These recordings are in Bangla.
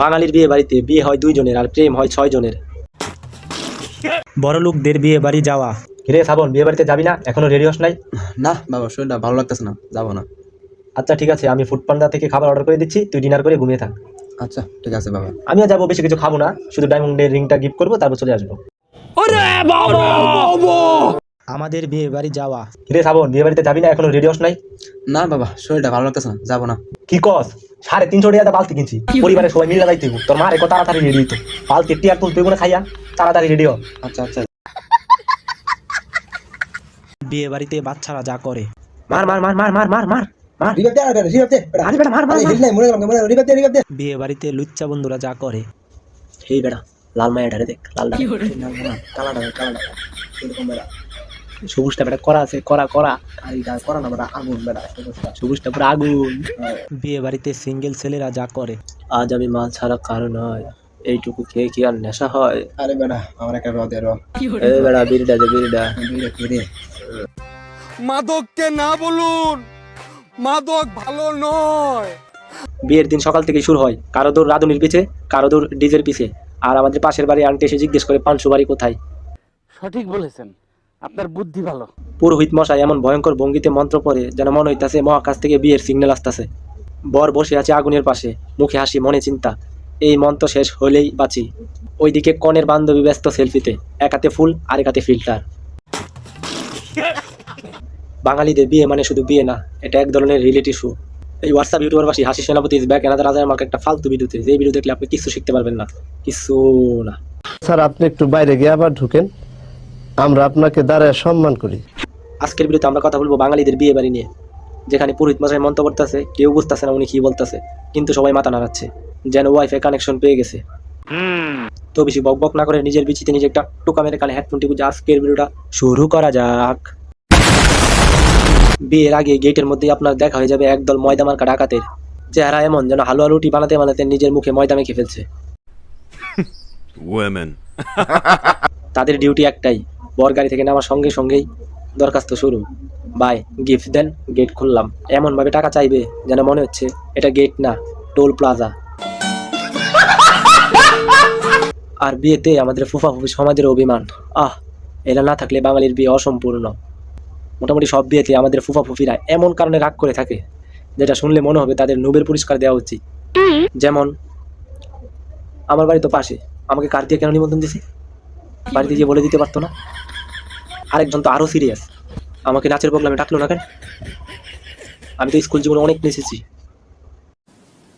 বাঙালির বিয়ে বাড়িতে বিয়ে হয় 2 জনের আর প্রেম হয় 6 জনের। বড়লোকদের বিয়ে বাড়ি যাওয়া। কিরে শ্রাবণ, বিয়ে বাড়িতে যাবি না? এখনো রেডি হস নাই? না বাবা, শরীরটা ভালো লাগতেছে না, যাবো না। আচ্ছা ঠিক আছে, আমি ফুড পান্ডা থেকে খাবার অর্ডার করে দিচ্ছি, তুই ডিনার করে ঘুমিয়ে থাক। আচ্ছা ঠিক আছে বাবা। আমিও যাবো, বেশি কিছু খাবো না, শুধু ডায়মন্ডের রিংটা গিফট করবো, তারপর চলে আসবো। আমাদের বিয়ে বাড়ি যাওয়া। কিরে শ্রাবণ, বিয়ে বাড়িতে যাবি না? এখনো রেডি হস নাই? না বাবা, শরীরটা ভালো লাগতেছে না, যাবো না। কি কস? 350 টাকা বালতি কিনছি, পরিবারের সবাই মিলে যাইতে হইব। তোর মা রেখো তাড়াতাড়ি রেডি হইতো, বালতি টিয়ার তুলতে হইব না, খাইয়া তাড়াতাড়ি রেডি হ। আচ্ছা আচ্ছা। বিয়ে বাড়িতে বাচ্চারা যা করে, মার মার মার মার মার মার মার মার। বিয়ে বাড়িতে লুচ্চা বন্ধুরা যা করে। এই বেড়া, লাল মায়াটারে দেখ, লাল সবুজটা বেটা করা আছে, করা করা করা না বেটা, আগুন বেটা, সবুজটা পুরো আগুন। বিয়ে বাড়িতে সিঙ্গেল ছেলেরা যা করে। আজ আমি মাল ছাড়া কারো নয়, এইটুকু খেয়ে কি আর নেশা হয়? আরে বেটা, আমার একটা রদে এই বেড়া, বিড়িটা দে, বিড়িটা। মাদককে না বলুন, মাদক ভালো নয়। বিয়ের দিন সকাল থেকে শুরু হয়, কারো দৌড় রাঁধুনির পিছে, কারো দৌড় ডিজের পিছে। আর আমাদের পাশের বাড়ি আন্টি এসে জিজ্ঞেস করে 500 বাড়ি কোথায়। সঠিক বলেছেন, আপনার বুদ্ধি ভালো। পুরোহিত মশাই এমন ভয়ঙ্কর ভঙ্গিতে মন্ত্র পড়ে যেন মনে হইতাছে মহাকাশ থেকে বিয়ের সিগন্যাল আসতেছে। বর বসে আছে আগুনের পাশে, মুখে হাসি, মনে চিন্তা, এই মন্ত্র শেষ হলেই বাঁচি। ওইদিকে কনের বান্ধবী ব্যস্ত সেলফিতে, এক হাতে ফুল আর এক হাতে ফিল্টার। বাঙালিদের বিয়ে মানে শুধু বিয়ে না, এটা এক ধরনের রিয়েলিটি শো। এই হোয়াটসঅ্যাপ ইউটিউবারবাসী হাসি সেনাপতি ইজ ব্যাক অ্যানাদার রাজার মার্ক একটা ফালতু ভিডিওতে, যে ভিডিও দেখলে আপনি কিছু শিখতে পারবেন না, কিছু না। স্যার, আপনি একটু বাইরে গিয়ে আবার ঢুকেন, আমরা আপনাকে দাঁড়ায় সম্মান করি। আজকের ভিডিওতে আমরা কথা বলবো বাঙালিদের বিয়ে বাড়ি নিয়ে, যেখানে পুরোহিত মশাই মন্ত্র করতেছে, কেউ বুঝতেছে না উনি কি বলতেছে, কিন্তু সবাই মাথা নাড়াচ্ছে যেন ওয়াইফাই কানেকশন পেয়ে গেছে। তো বেশি বক বক না করে নিজের বিচিতে নিজে একটা টোকা মেরে কানে হেডফোনটি বুঝে আজকের ভিডিওটা শুরু করা যাক। বিয়ের আগে গেটের মধ্যেই আপনার দেখা হয়ে যাবে একদল ময়দা মার্কা ডাকাতের চেহারা এমন যেন হালুয়া রুটি বানাতে বানাতে নিজের মুখে ময়দা মেখে ফেলছে। তাদের ডিউটি একটাই, বর গাড়ি থেকে নামার সঙ্গে সঙ্গেই দরখাস্ত শুরু, বাই গিফট দেন, গেট খুললাম। এমন ভাবে টাকা চাইবে যেন মনে হচ্ছে এটা গেট না, টোল প্লাজা। আর বিয়েতে আমাদের ফুফা ফুফি সমাজের অভিমান, এরা না থাকলে বাঙালির বিয়ে অসম্পূর্ণ। মোটামুটি সব বিয়েতে আমাদের ফুফা ফুফিরা এমন কারণে রাগ করে থাকে যেটা শুনলে মনে হবে তাদের নোবেল পুরস্কার দেওয়া উচিত। যেমন আমার বাড়ি তো পাশে, আমাকে কার দিয়ে কেন নিমন্ত্রণ দিছে? বাড়িতে গিয়ে বলে দিতে পারতো না? আরেকজন তো আরো সিরিয়াস, আমাকে নাচের প্রোগ্রামে ডাকলো না কেন? আমি তো স্কুল জীবনে অনেক নেচেছি।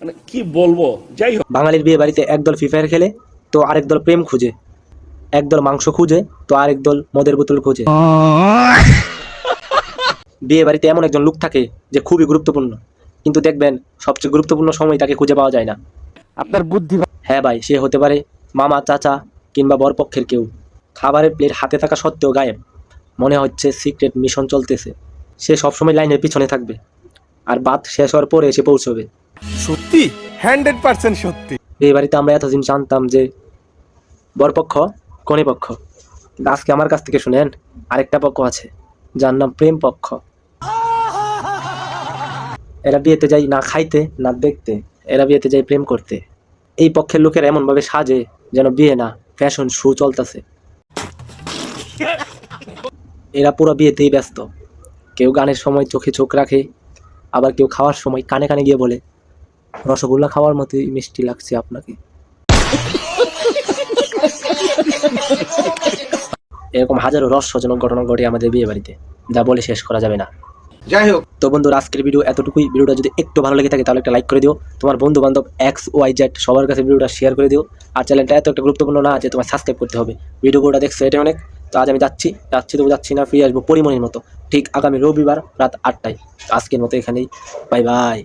মানে কি বলবো, যাই হোক। বাঙালির বিয়ে বাড়িতে একদল ফ্রি ফায়ার খেলে তো আরেক দল প্রেম খুঁজে, একদল মাংস খুঁজে তো আরেক দল মদের বোতল খুঁজে। বিয়ে বাড়িতে এমন একজন লোক থাকে যে খুবই গুরুত্বপূর্ণ, কিন্তু দেখবেন সবচেয়ে গুরুত্বপূর্ণ সময় তাকে খুঁজে পাওয়া যায় না। আপনার বুদ্ধি হ্যাঁ ভাই, সে হতে পারে মামা, চাচা কিংবা বরপক্ষের কেউ। খাবারের প্লেট হাতে থাকা সত্ত্বেও গায়েব, মনে হচ্ছে সিক্রেট মিশন চলতেছে। সে সবসময় লাইনের পিছনে থাকবে আর বাত শেষ হওয়ার পরে এসে পৌঁছবে। সত্যি 100% সত্যি। এই বাড়িতে আমরা এতদিন জানতাম যে বরপক্ষ কনে পক্ষ, কিন্তু আজকে আমার কাছ থেকে শুনেন আরেকটা পক্ষ আছে যার নাম প্রেম পক্ষ। এরা বিয়েতে যায় না খাইতে না দেখতে, এরা বিয়েতে যায় প্রেম করতে। এই পক্ষের লোকেরা এমন ভাবে সাজে যেন বিয়ে না, ফ্যাশন শো চলতেছে। এরা পুরো বিয়েতেই ব্যস্ত, কেউ গানের সময় চোখে চোখ রাখে, আবার কেউ খাওয়ার সময় কানে কানে গিয়ে বলে রসগোল্লা খাওয়ার মতোই মিষ্টি লাগছে আপনাকে। এরকম হাজারো রহস্যজনক ঘটনা ঘটে আমাদের বিয়ে বাড়িতে, যা বলে শেষ করা যাবে না। যাই হোক, তো বন্ধুরা, আজকের ভিডিও এতটুকুই। ভিডিওটা যদি একটু ভালো লেগে থাকে তাহলে একটা লাইক করে দিও, তোমার বন্ধু বান্ধব XYZ সবার কাছে ভিডিওটা শেয়ার করে দিও। আর চ্যানেলটা এত একটা গুরুত্বপূর্ণ না যে তোমার সাবস্ক্রাইব করতে হবে। ভিডিওটা দেখছো এটা অনেক। তো আজ আমি যাচ্ছি তবু যাচ্ছি না, ফিরে আসবো পরিমণির মতো ঠিক আগামী রবিবার রাত 8টায়। আজকের মতো এখানেই, বাই বাই।